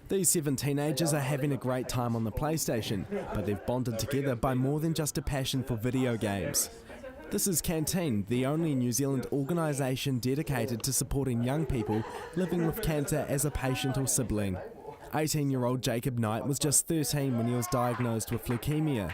These 7 teenagers are having a great time on the PlayStation, but they've bonded together by more than just a passion for video games. This is Canteen, the only New Zealand organisation dedicated to supporting young people living with cancer as a patient or sibling. 18-year-old Jacob Knight was just 13 when he was diagnosed with leukemia.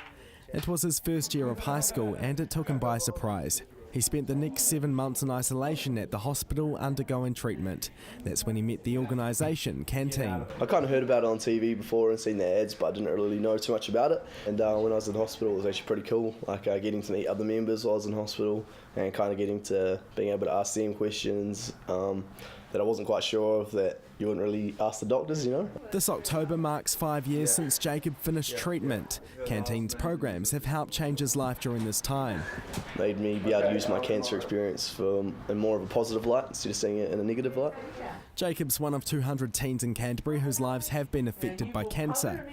It was his first year of high school and it took him by surprise. He spent the next 7 months in isolation at the hospital undergoing treatment. That's when he met the organisation, Canteen. I kind of heard about it on TV before and seen the ads, but I didn't really know too much about it. And when I was in hospital, it was actually pretty cool, getting to meet other members while I was in hospital and kind of getting to being able to ask them questions that I wasn't quite sure of that you wouldn't really ask the doctors, This October marks 5 years since Jacob finished treatment. Canteen's programs have helped change his life during this time. Made me be able to use my cancer experience in more of a positive light instead of seeing it in a negative light. Jacob's one of 200 teens in Canterbury whose lives have been affected by cancer.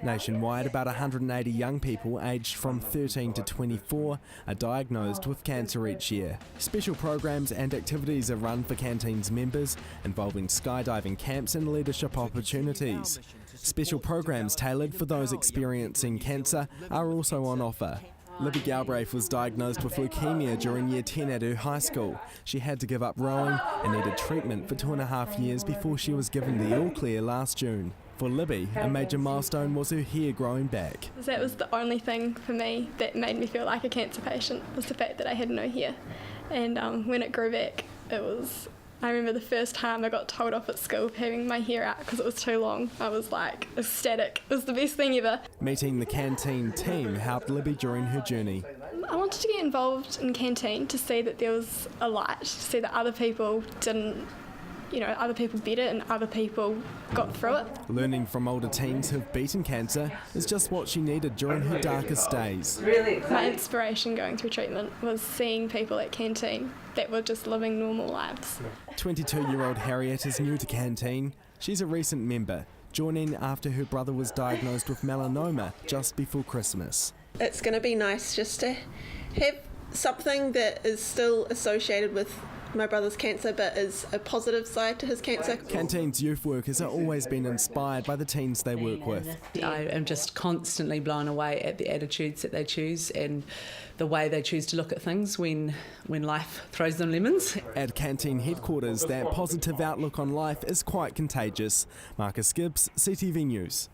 Nationwide, about 180 young people aged from 13 to 24 are diagnosed with cancer each year. Special programs and activities are run for Canteen's members, involving skydiving camps and leadership opportunities. Special programs tailored for those experiencing cancer are also on offer. Libby Galbraith was diagnosed with leukemia during year 10 at her high school. She had to give up rowing and needed treatment for 2.5 years before she was given the all clear last June. For Libby, a major milestone was her hair growing back. That was the only thing for me that made me feel like a cancer patient, was the fact that I had no hair. And when it grew back, I remember the first time I got told off at school for having my hair out because it was too long. I was like ecstatic. It was the best thing ever. Meeting the Canteen team helped Libby during her journey. I wanted to get involved in Canteen to see that there was a light, to see that other people didn't, other people beat it and other people got through it. Learning from older teens who've beaten cancer is just what she needed during her darkest days. My inspiration going through treatment was seeing people at Canteen that were just living normal lives. 22-year-old Harriet is new to Canteen. She's a recent member, joining after her brother was diagnosed with melanoma just before Christmas. It's going to be nice just to have something that is still associated with my brother's cancer but is a positive side to his cancer. Canteen's youth workers are always been inspired by the teens they work with. I am just constantly blown away at the attitudes that they choose and the way they choose to look at things when life throws them lemons. At Canteen headquarters, that positive outlook on life is quite contagious. Marcus Gibbs, CTV News.